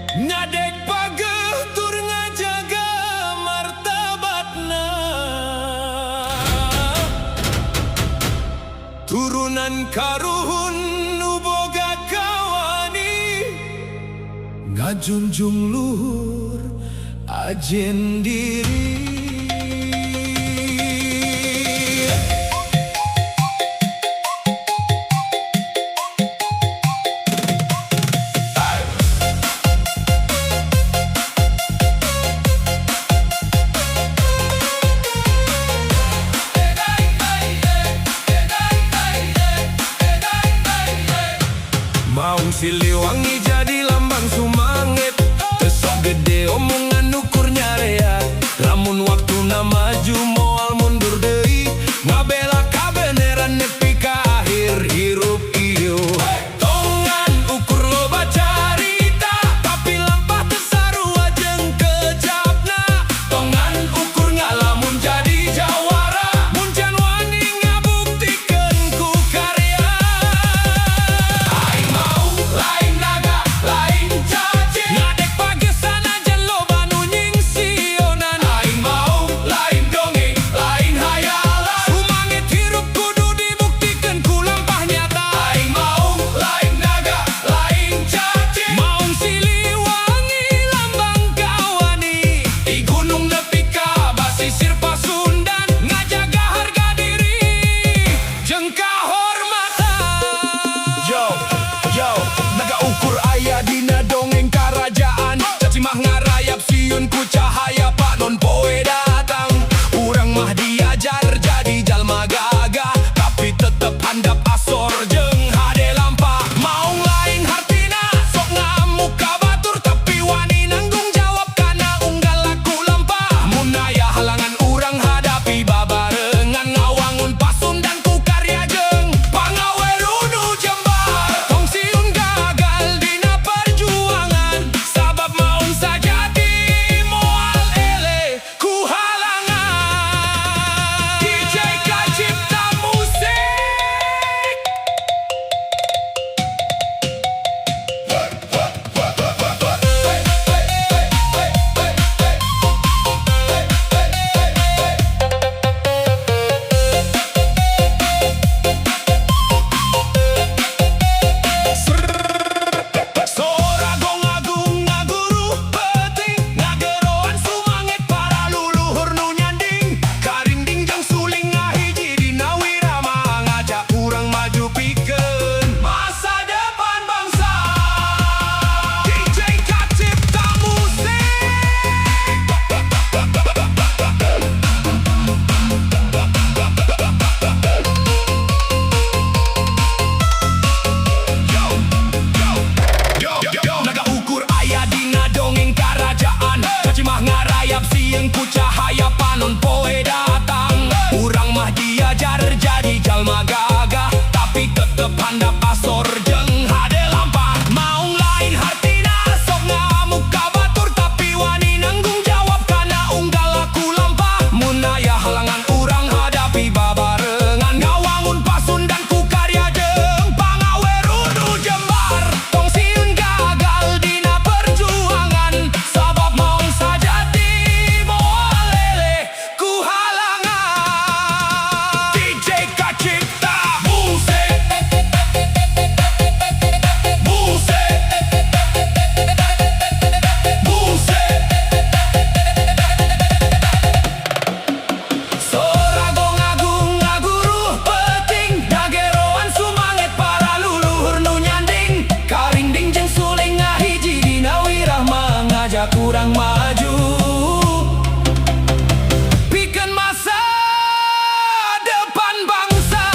Ngadek pageh tur ngajaga martabatna, turunan karuhun nu boga kawani, ngajunjung luhur ajen diri. Maung Siliwangi jadi lambang sumangit, tesok gede omongan ukur nyareat. Lamun waktu na maju moal mundur deui, ngabela kabeneran nepi ka akhir hirup ieu. Tongan ukur loba carita, tapi lampah tesarua jeung kejapna. Tongan ukur ngalamun jadi jawara, mun can wani ngabuktikeun ku karya. Naga ukur aya dina dongeng karajaan, cacimah ngarayap siun ku cahaya panon poe datang. Urang mah diajar jadi jalma gagah, tapi tetep handap asor jeung hade lampah. Maung lain hartina sok ngamuk ka batur, tapi wani nanggung jawab kana unggal laku lampah. Mun aya halangan urang hadapi babarengan, ngawangun pasundan ku karya jeung pangawe rudu jembar. Tong siun gagal dina perjuangan, sabab maung sajati moal ele ku halangan. DJ Kacipta Musik. Sora gong agung ngaguru peuting, ngageroan sumangit para luluhur nu nyanding. Karinding jeung suling ngahiji dina wirama, ngajak urang maju pikeun masa depan bangsa. DJ Kacipta Musik. Naga ukur aya dina dongeng karajaan, cacimah ngarayap sieun ku cahaya panon poe datang. Urang mah diajar jadi jalma gagah, tapi tetep handap asor jeung hade lampah. Maung lain hartina sok ngamuk ka batur, tapi wani nanggung jawab kana unggal laku lampah. Mun aya halangan urang hadapi babarengan, ngawangun pasundan ku karya jeung pangawe rudu jembar. Tong siun gagal dina perjuangan, sabab maung sajati moal ele ku halangan. DJ Kacipta Musik. Musik. Musik. Sora gong agung ngaguru peuting, ngageroan sumangit para luluhur nu nyanding. Karinding jeung suling ngahiji dina wirama, ngajak urang maju pikeun masa depan bangsa.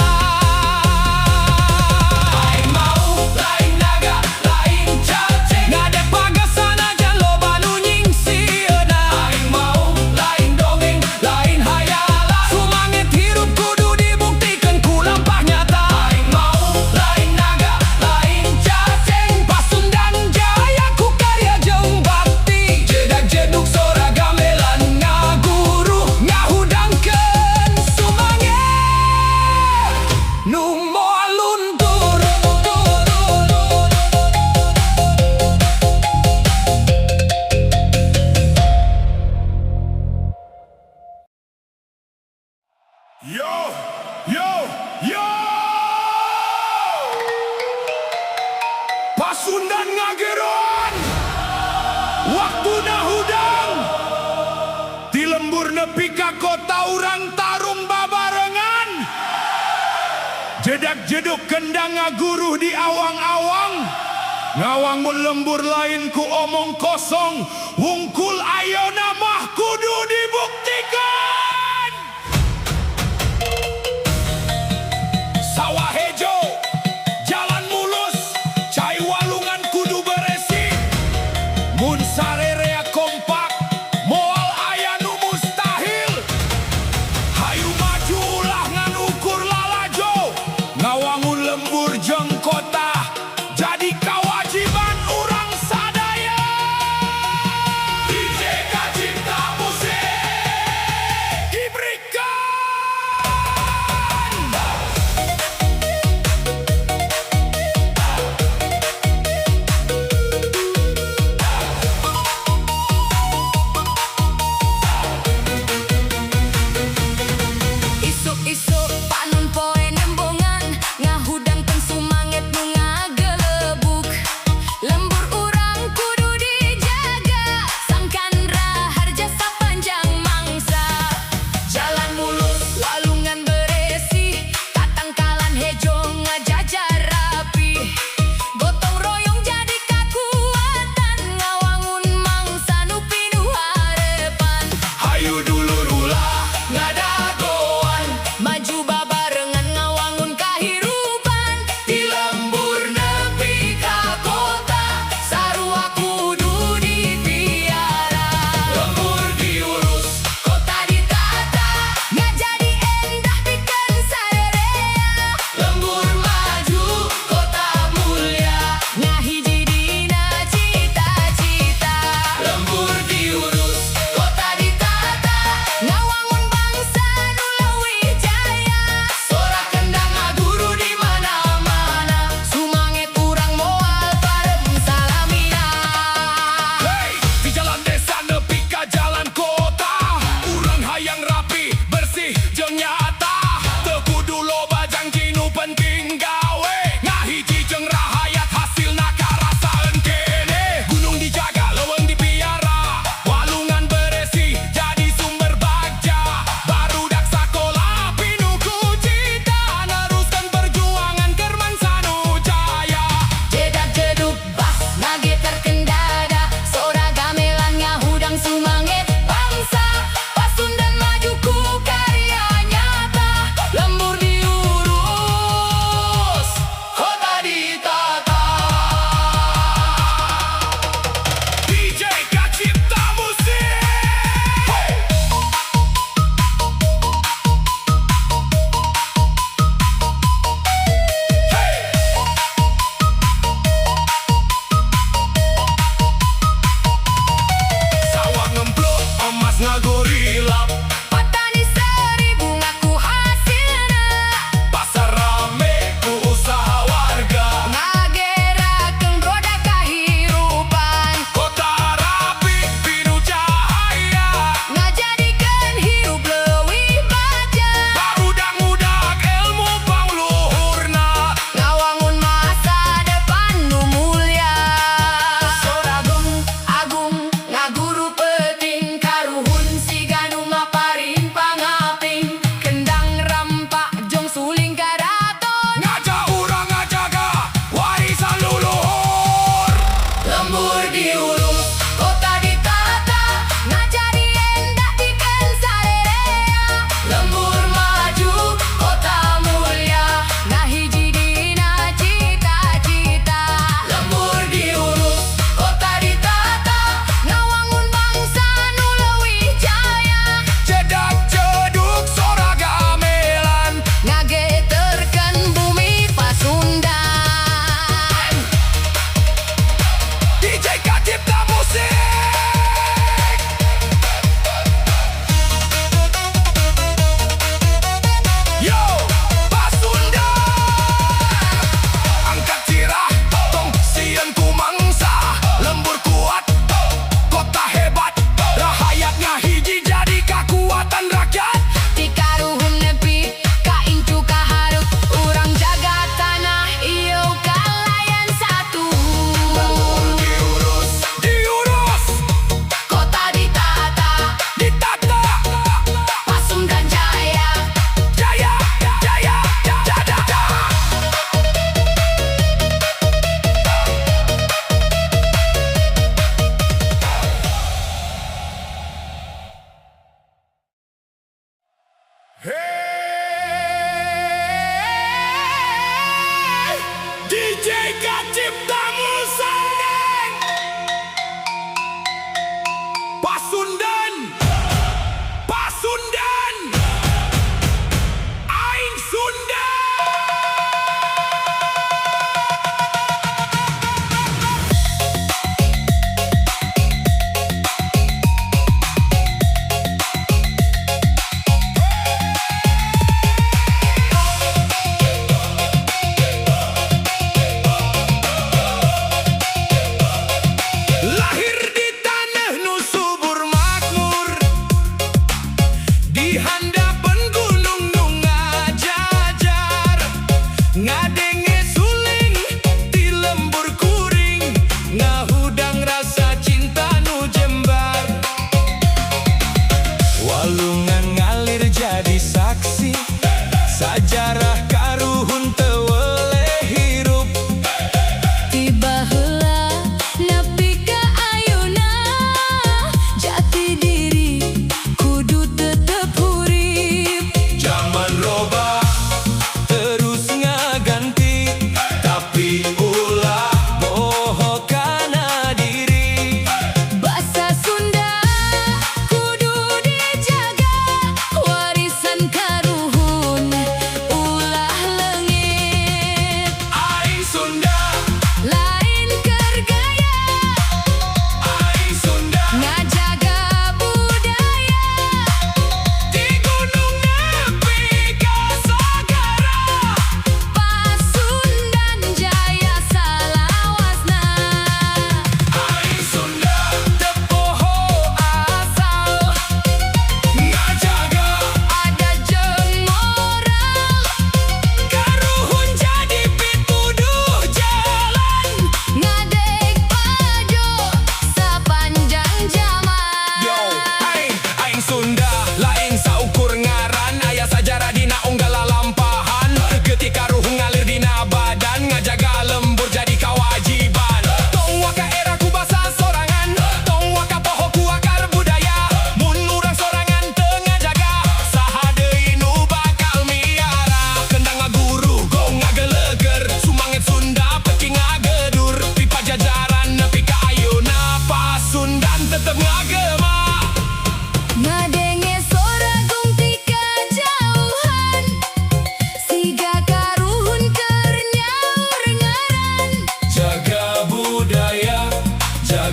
Aing mau lain naga lain cacing, ngadek pagasan aja loba nu nyingsieuna. Aing mau lain dongeng lain hayalan, sumangit hirup kudu dibuktikeun ku lampah nyata. Aing mau lain naga lain cacing, pasundan jaya ku karya jeung bakti. Jedag jeduk kendang ngaguruh di awang-awang. Ngawang mun lembur lain ku omong kosong, wungkul ayona mah kudu dibuktikan. Sawah hejo, jalan mulus, cai walungan kudu beresi. Mun sarerea kompak, moal aya nu mustahil. Hayu maju ulah ngan ukur lalajo, ngawangun lembur jeung kota jadi kewajiban urang sadaya. DJ Kacipta Musik diberikan. Isuk-isuk panun poe nembongan, ngahudang teng sumanget nu ngagelebuk. Lembur urang kudu dijaga, sangkan raharja sapanjang mangsa. Jalan mulus walungan beresi, tatangkalan hejo ngajajar rapi. Gotong royong jadi kakuatan, ngawangun mangsa nu pinuh harepan. Hayu dulur ulah Ngadagoan maju babarengan ngawangun kahirupan. Di lembur nepi ka kota, sarua kudu dipiara. lembur diurus, Kota ditata, ngajadi endah pikeun sarerea. Lembur maju, kota mulia, ngahiji dina cita-cita. lembur diurus, Kota ditata, ngawangun bangsa nu leuwih jaya. Sora kendang ngaguru di mana-mana, sumanget urang moal parem salamina. hey, di jalan desa nepi ka jalan kota, urang hayang rapi, bersih jeung nyata. Teu kudu loba jangki nu penting gawe, ngahiji jeung rahayat hasilna karasaan kene. Gunung dijaga, leuweung dipiara, walungan beresi jadi sumber bagja. Barudak sakola pinuh ku cita, neruskeun perjuangan keur mangsa nu jaya. Jedak jeduk bas nage terkendada, sora gamelan ngahudang sumanget bangsa. Pasundan maju ku karya nyata, lembur diurus, kota ditata. DJ Kacipta Musik. Sawah ngempluk, emas ngagorilap, Petani seribu ngaku hasilna, pasar rame ku usaha warga. ngagerakeun roda kahirupan, Kota rapi, pinuh cahaya, ngajadikeun hirup leuwih baja. barudak-udak ilmu pangluhurna. Ngawangun masa depan nu mulia. Soragong agung ngaguru penting, karuhun siga nu maparin pangaping. Kendang rampak jong suling karaton, Ngajak urang ngajaga warisan leluhur. lembur diurus, kota ditata, ngajadi endah pikeun sarerea. Lembur maju, kota mulia, ngahiji dina cita-cita. Lembur diurus, kota ditata, ngawangun bangsa nu leuwih jaya. Jedak jeduk sora gamelan, Ngageterkeun bumi Pasundan. DJ Kacipta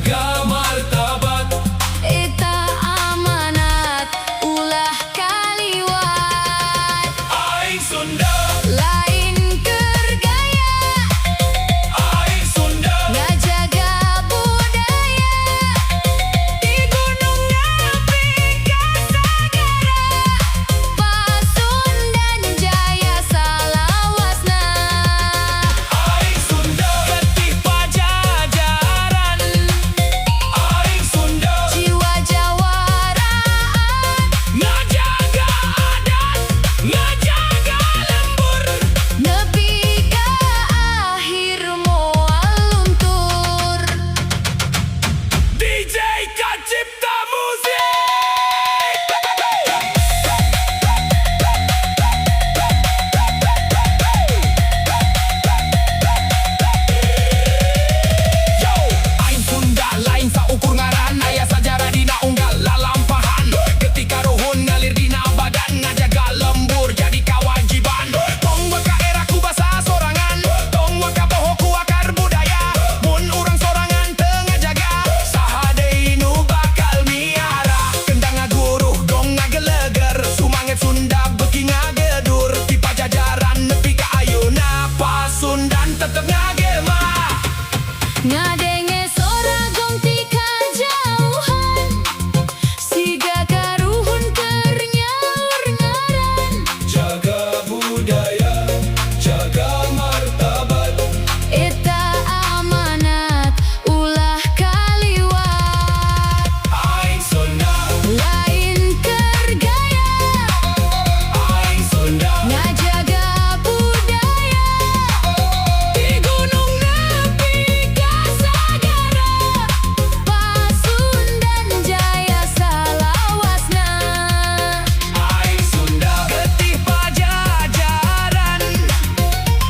jaga martabat. Eta amanat ulah kaliwat. Aing Sunda, Lain keur gaya Aing Sunda, ngajaga budaya. Di gunung nepi ka sagara, Pasundan Jaya salawasna. Aing Sunda, getih pajajaran. Aing Sunda, Jiwa jawaraan ngajaga adat, ngajaga lembur. nepi ka akhir moal luntur. DJ Kacipta Musik. Yo, Aing Sunda lain saukur ngaran, aya sajarah dina unggal lalampahan. Ketika ruhun ngalir dina badan, ngajaga lembur jadi kewajiban. Tong waka era ku basa sorangan, tong waka poho ku akar budaya. Mun urang sorangan teu ngajaga, saha deui nu bakal miara. Kendang ngaguruh dong ngageleger, sumanget Sunda beuki ngagedur. Ti pajajaran nepi ka ayeuna, Pasundan tetep ngagema. Ngadenge sora gong ti kajauhan, siga karuhun keur nyaur ngaran. Jaga budaya, jaga martabat. Eta amanat ulah kaliwat. Aing Sunda, Lain keur gaya Aing Sunda, ngajaga budaya. Di gunung nepi ka sagara, Pasundan Jaya salawasna. Aing Sunda, getih pajajaran.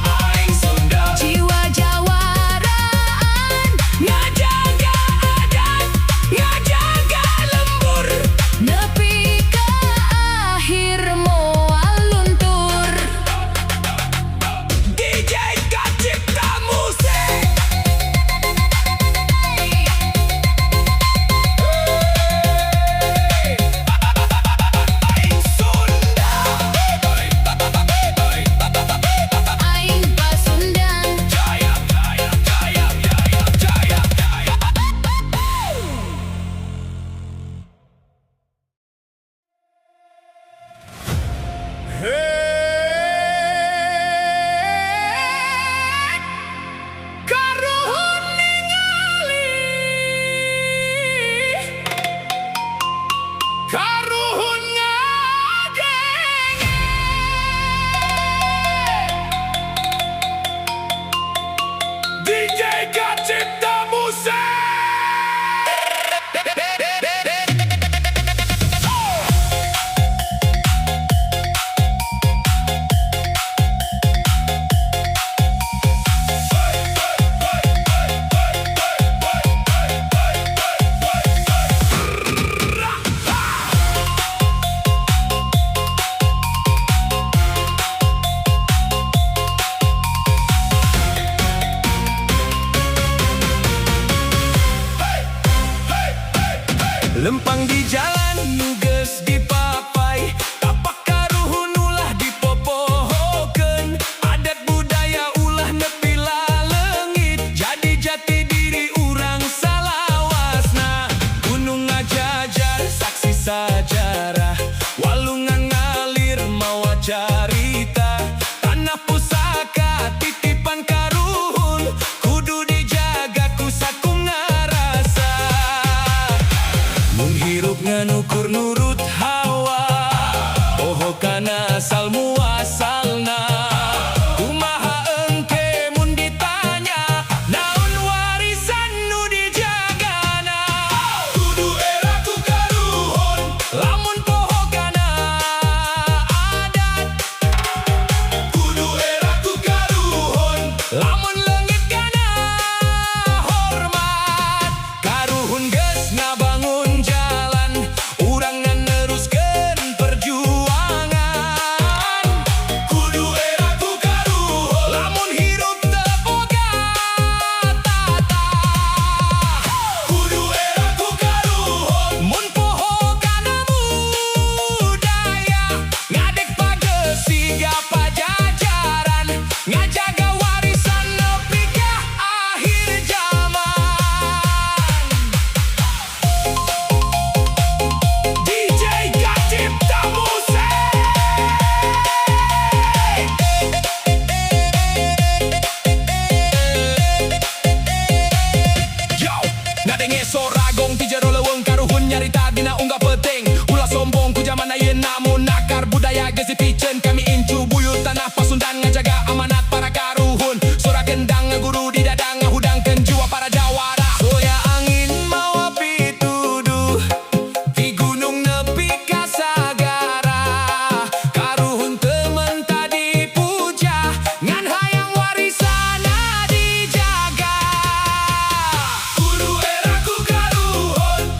Aing Sunda, Jiwa jawaraan ngajaga adat, ngajaga lembur. nepi ka akhir moal luntur. DJ Kacipta Musik. Aing Sunda, Aing Pasundan jaya, jaya, jaya, jaya, jaya, jaya. Hey, karuhun ningali, karuhun ngagenge. DJ Kacipta Musik. Lempang di jalan nuges dipapai, tapak karuhun ulah dipopohokeun. Adat budaya ulah nepi lalengit, jadi jati diri urang salawasna. Gunung ngajajar saksi sajarah, walungan ngalir mawa carita. Tanah pusaka titipan karuhun, kudu dijaga ku sakum ngarasa. Menghirup nganukur nurut hawa. Ngadenge soragong ti jero leuweung karuhun nyarita dina unggah peteng. Ulah sombong ku zaman ayeuna namun nakar budaya gesi pikeun kami incu buyut tanah Pasundan ngajaga amanat para karuhun. Suara gendang ngaguru di dadang ngahudangkeun jiwa para jawara. Soya angin mawa pituduh di gunung nepi ka sagara. Karuhun temen tadi puja ngan hayang warisana dijaga. Kudu era ku karuhun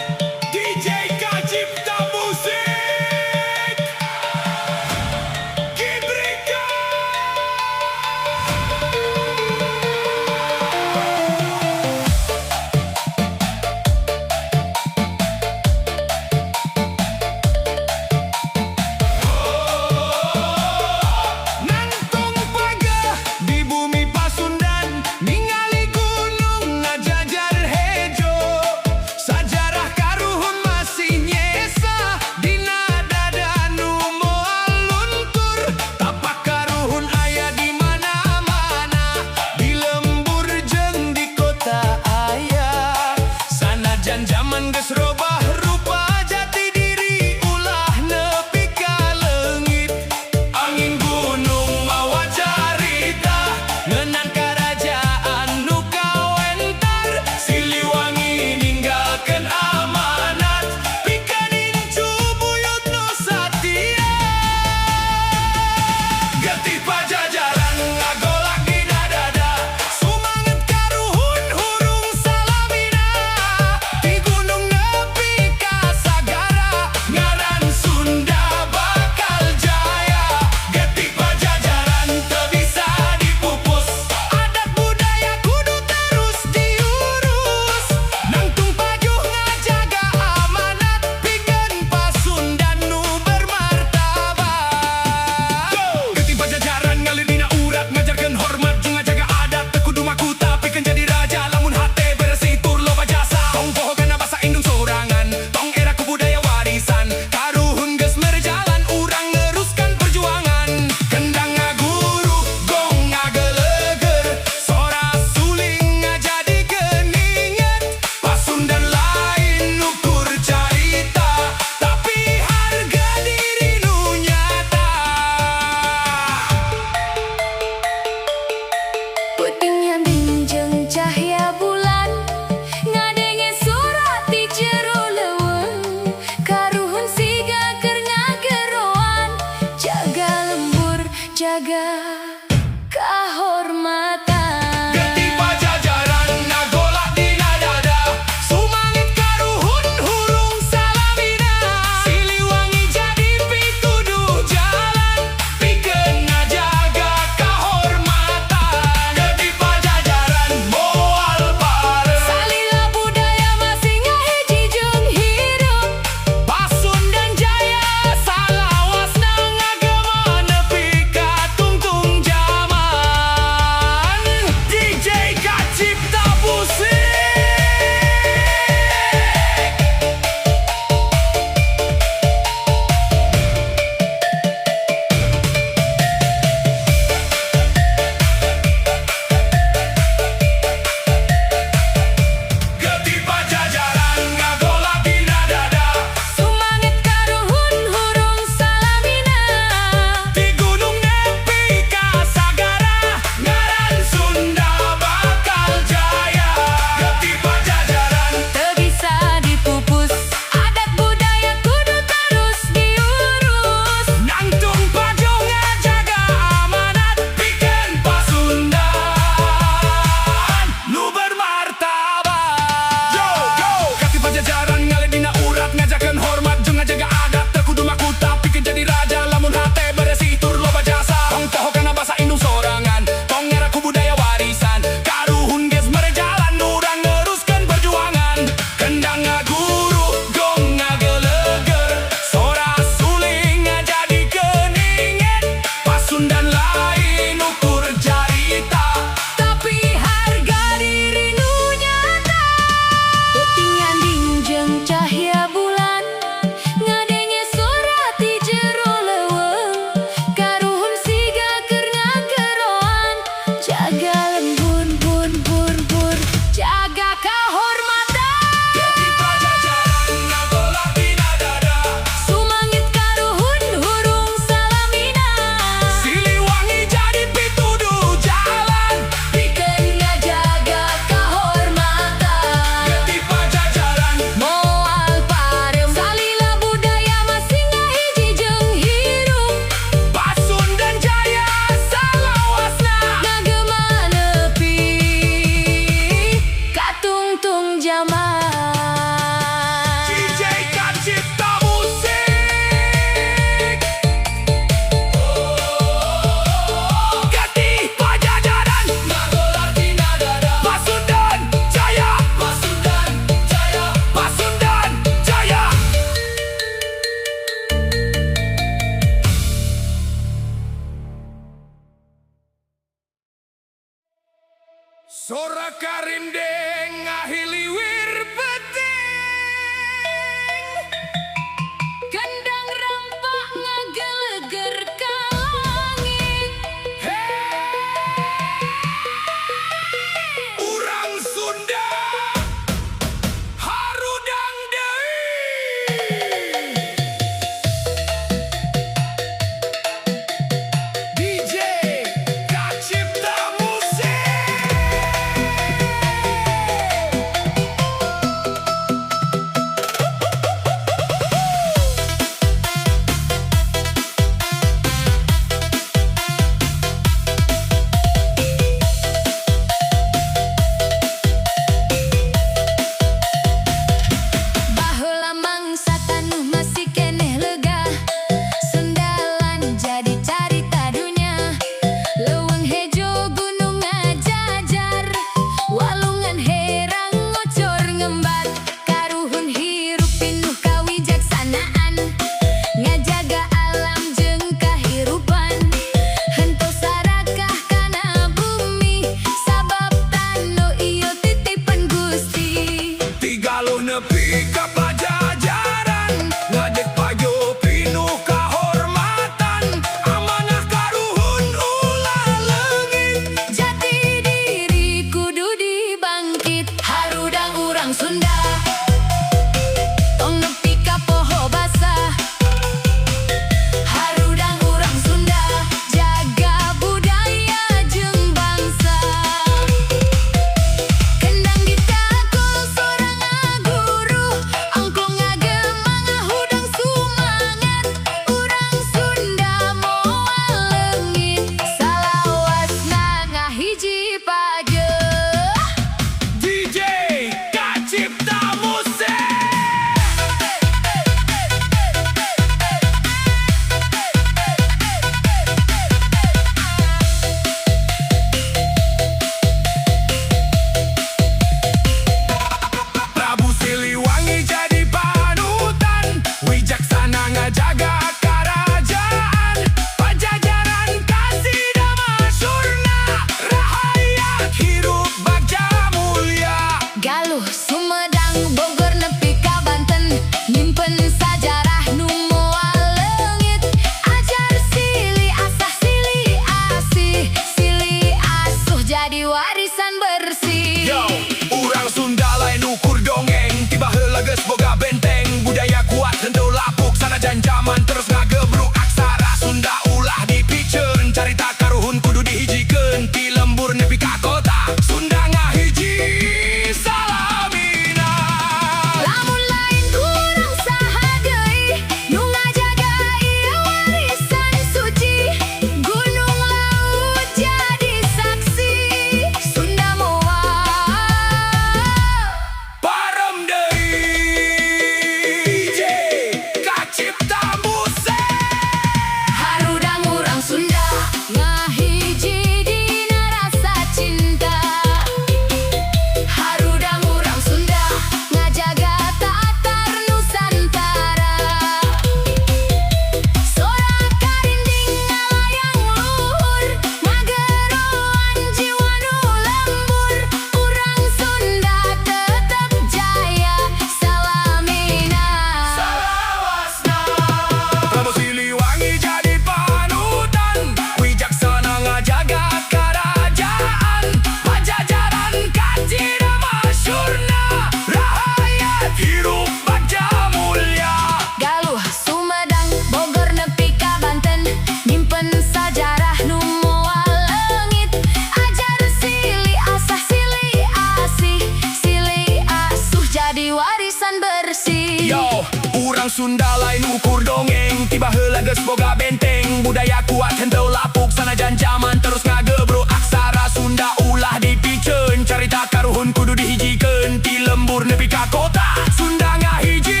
Orang Sunda lain ukur dongeng, tiba heula geus boga benteng. Budaya kuat henteu lapuk sanajan zaman terus ngagebruk. Aksara Sunda ulah dipiceun, carita karuhun kudu dihijikeun. Ti lembur nepi ka kota, Sunda ngahiji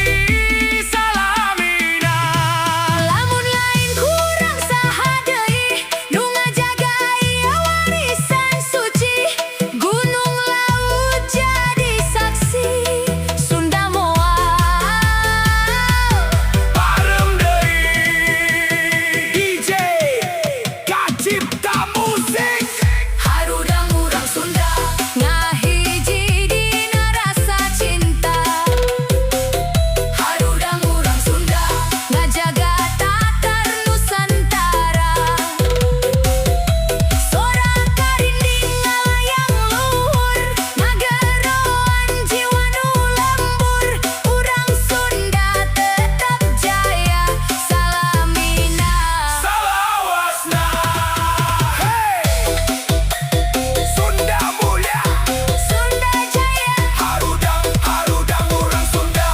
salamina. Lamun lain kurang saha deui nu ngajaga ieu warisan suci. Gunung laut jadi saksi Sunda moal. Parem deui DJ Kacipta Musik. Harudang urang Sunda ngahiji dina rasa cinta. Harudang urang Sunda ngajaga tatar Nusantara. Sorak karinding ngalayang luhur, ngageroan jiwa nu lembur. Urang Sunda tetap jaya salamina. Salawasna. Hey, Sunda mulia, Sunda jaya. harudang orang Sunda.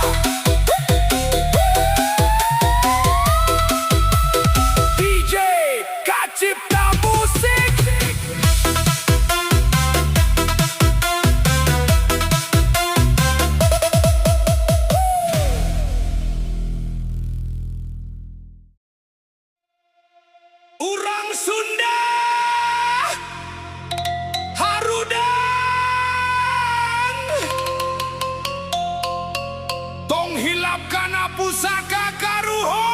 DJ Kacipta Musik. Urang Sunda harudang tong hilap kana pusaka karuhun.